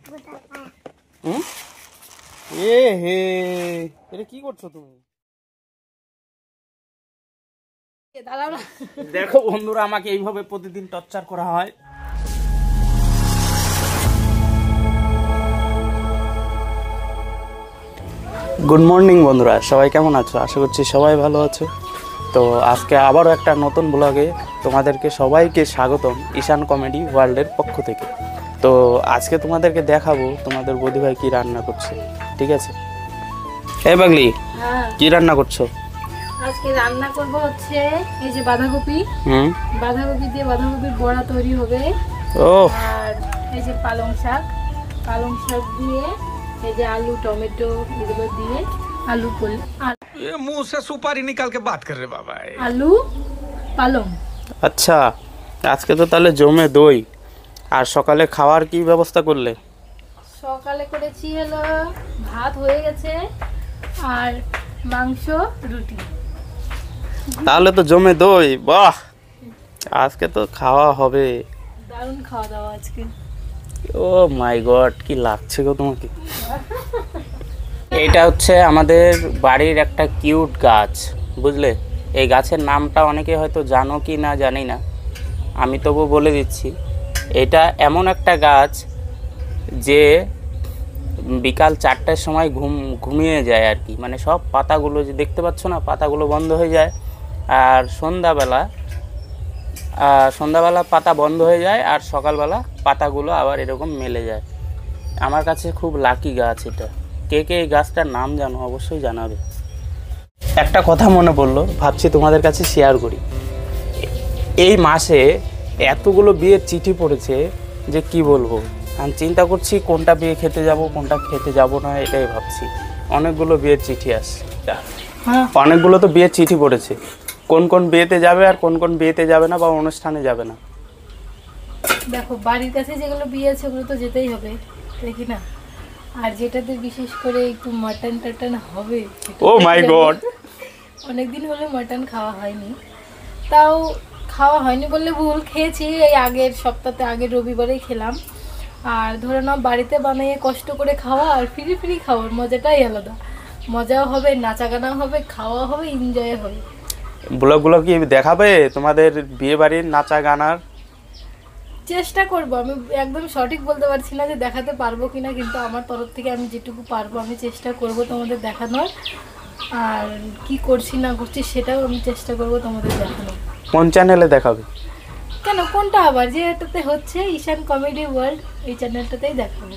এ হে, এটা কি করছো তুমি? দেখো বন্ধুরা, আমাকে এইভাবে প্রতিদিন টর্চার করা হয়। গুড মর্নিং বন্ধুরা, সবাই কেমন আছো? আশা করছি সবাই ভালো আছো। তো আজকে আবারও একটা নতুন ব্লগে তোমাদেরকে সবাইকে স্বাগতম ঈশান কমেডি ওয়ার্ল্ডের পক্ষ থেকে। তো আজকে তোমাদেরকে দেখাবো তোমাদের বৌদি ভাই কী রান্না করছে, ঠিক আছে? এই পাগলি, কি রান্না করছো? আজকে রান্না করব হচ্ছে এই যে বাঁধাকপি। বাঁধাকপি দিয়ে বাঁধাকপির বড়া তৈরি হবে। ও, আর এই যে পালং শাক দিয়ে এই যে আলু টমেটো এগুলো দিয়ে আলু ये मुंह से सुपारी निकाल के बात कर रहे बाबा। আলু পালং। আচ্ছা, আজকে তো তাহলে জমে দই। আর সকালে খাওয়ার কি ব্যবস্থা করলে? সকালে করেছি হলো ভাত হয়ে গেছে আর মাংস রুটি। তাহলে তো জমে দই, বাহ! আজকে তো খাওয়া হবে, দারুণ খাওয়া দাওয়া আজকে। ও মাই গড, কি লাগছে গো তোমাকে? এটা হচ্ছে আমাদের বাড়ির একটা কিউট গাছ, বুঝলে? এই গাছের নামটা অনেকে হয়তো জানো কি না জানি না, আমি তবু বলে দিচ্ছি। এটা এমন একটা গাছ যে বিকাল 4টার সময় ঘুমিয়ে যায় আর কি, মানে সব পাতাগুলো যে দেখতে পাচ্ছ না, পাতাগুলো বন্ধ হয়ে যায়। আর সন্ধ্যাবেলা পাতা বন্ধ হয়ে যায়, আর সকালবেলা পাতাগুলো আবার এরকম মেলে যায়। আমার কাছে খুব লাকি গাছ এটা। কে কে এই গাছটার নাম জানো অবশ্যই জানাবে। একটা কথা মনে পড়লো, ভাবছি তোমাদের কাছে শেয়ার করি। এই মাসে এতগুলো বিয়ের চিঠি পড়েছে যে কি বলবো। আমি চিন্তা করছি কোনটা বিয়ে খেতে যাব, কোনটা খেতে যাব না, এটাই ভাবছি। অনেকগুলো বিয়ের চিঠি আসছে, অনেকগুলো তো বিয়ের চিঠি পড়েছে। কোন কোন বিয়েতে যাবে আর কোন কোন বিয়েতে যাবে না বা অনুষ্ঠানে যাবে না। দেখো, বাড়ির কাছে যেগুলো বিয়ে আছে ওগুলো তো যেতেই হবে, দেখি না? আর যেটাতে বিশেষ করে একটু মাটন টাটন হবে, ও মাই গড, অনেকদিন হলো মাটন খাওয়া হয়নি। তাও খাওয়া হয়নি বললে ভুল, খেয়েছি এই আগের সপ্তাহে, আগের রবিবারেই খেলাম। আর ধরে নাও বাড়িতে বানিয়ে কষ্ট করে খাওয়া আর ফ্রি ফ্রি খাওয়ার মজাটাই আলাদা। মজাও হবে, নাচা গানাও হবে, খাওয়া হবে, এনজয় হবে। ব্লগগুলো কি দেখাবে তোমাদের বিয়ে বাড়ির নাচা গানার? চেষ্টা করব, আমি একদম সঠিক বলতে পারছি না যে দেখাতে পারবো কিনা, কিন্তু আমার তরফ থেকে আমি যেটুকু পারবো আমি চেষ্টা করব তোমাদের দেখানোর। আর কি করছি না করছি সেটাও আমি চেষ্টা করব তোমাদের দেখানোর। কোন চ্যানেলে দেখাবে? কেন, কোনটা আবার? যেটাতে হচ্ছে ঈশান কমেডি ওয়ার্ল্ড, এই চ্যানেলটাতেই দেখাবো।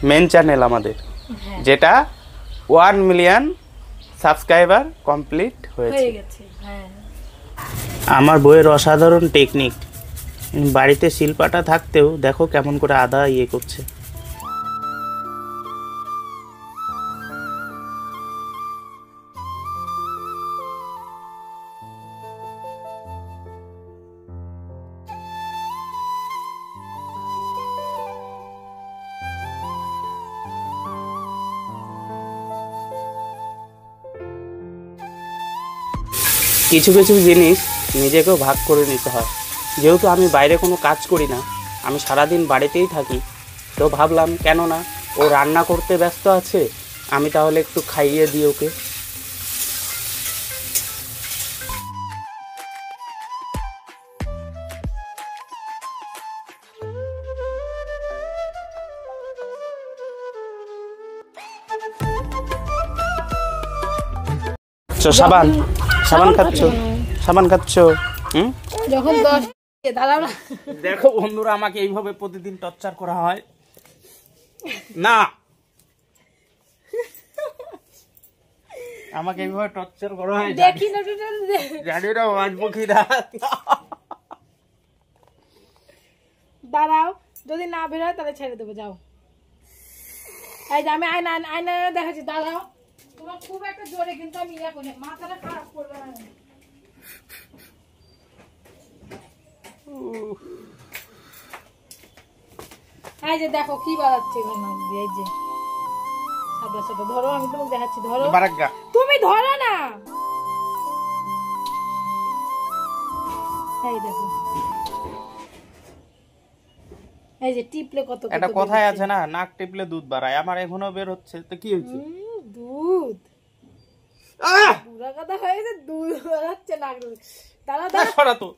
মেন চ্যানেল আমাদের, যেটা 1 মিলিয়ন সাবস্ক্রাইবার কমপ্লিট হয়ে গেছে। হ্যাঁ, আমার বইয়ের অসাধারণ টেকনিক। বাড়িতে শিল্পাটা থাকতেও দেখো কেমন করে আদা ইয়ে করছে। কিছু কিছু জিনিস নিজেকেও ভাগ করে নিতে হয়। যেহেতু আমি বাইরে কোনো কাজ করি না, আমি সারাদিন বাড়িতেই থাকি, তো ভাবলাম কেন না, ও রান্না করতে ব্যস্ত আছে, আমি তাহলে একটু খাইয়ে দিই ওকে। সাবান সাবান খাচ্ছ, সাবান খাচ্ছ? যখন 10 দাঁড়াও না। দেখো বন্ধুরা, আমাকে এইভাবে প্রতিদিন টর্চার করা হয় না, আমাকে এইভাবে টর্চার করা হয়। দেখি না, জানি না বাঁচবো কি না। দাঁড়াও, যদি না বেরোয় তাহলে ছেড়ে দেবো, যাও। এই যে আমি আয়না দেখাচ্ছি, দাঁড়াও। তোমার খুব একটা জোরে কিন্তু আমি ইয়ে করি, মাথাটা খারাপ করবে না। এই যে দেখো কি বাড়াচ্ছে, এই যে সাদা সাদা। ধরো, আমি তোমাকে দেখাচ্ছি, ধরো। তুমি ধরো না, এই দেখো। এই যে টিপলে কত কত একটা কথাই আছে না, নাক টিপলে দুধ বাড়ায়, আমার এখনো বের হচ্ছে, তো কি হয়েছে? দুধ বুড়া কথা হয়েছে, দুধ বেরোচ্ছে নাক দিয়ে। দাঁড়া দাঁড়া সরা তো,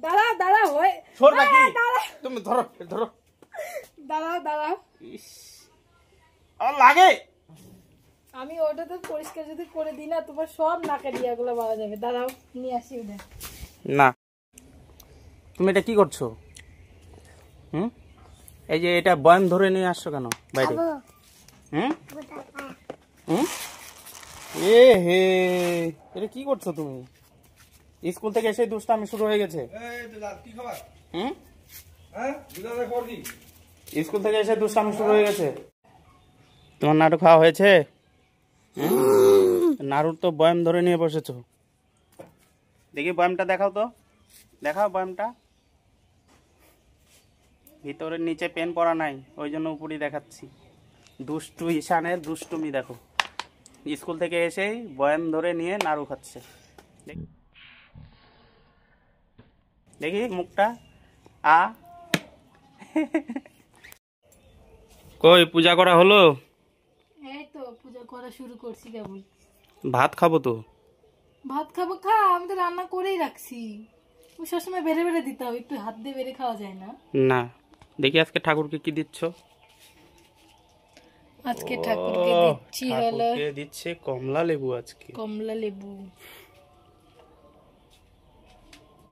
দাঁড়া দাঁড়া হয় সর নাকি দাঁড়া তুমি, ধরো ধরো, দাঁড়া দাঁড়া ইস, আর লাগে। আমি ওটা তো পরিষ্কার যদি করে দিই না, তোমার সব নাকের ইয়াগুলো বাড়া যাবে। দাঁড়াও নিয়ে আসি ওটা। না তুমি এটা কি করছো? এই যে এটা বয়াম ধরে নিয়ে আসছো কেন বাইরে? এ হে, এটা কি করছো তুমি? স্কুল থেকে এসে দুষ্টামি শুরু হয়ে গেছে। স্কুল থেকে এসে দুষ্টামি শুরু হয়ে গেছে। তোমার নাড়ু খাওয়া হয়েছে? নাড়ুর তো বয়াম ধরে নিয়ে বসেছো। দেখি বয়ামটা দেখাও তো, দেখাও বয়ামটা। ভিতরের নিচে পেন পরা নাই, ওই জন্য উপরই দেখাচ্ছি। দুষ্টু ঈশানের দুষ্টুমি দেখো, স্কুল থেকে এসেই বয়াম ধরে নিয়ে নাড়ু খাচ্ছে। দেখি মুখটা, আ কই পূজা করা হলো? এই তো পূজা করা শুরু করছি কেবল। ভাত খাবো তো। ভাত খাবো, খা, আমি তো রান্না করেই রাখছি। ওই সবসময় বেড়ে বেড়ে দিতে হবে, একটু হাত দিয়ে বেড়ে খাওয়া যায় না? না, দেখি আজকে ঠাকুরকে কি দিচ্ছ? আজকে ঠাকুরকে দিচ্ছি হলো ঠাকুরকে দিচ্ছে কমলা লেবু আজকে। কমলা লেবু।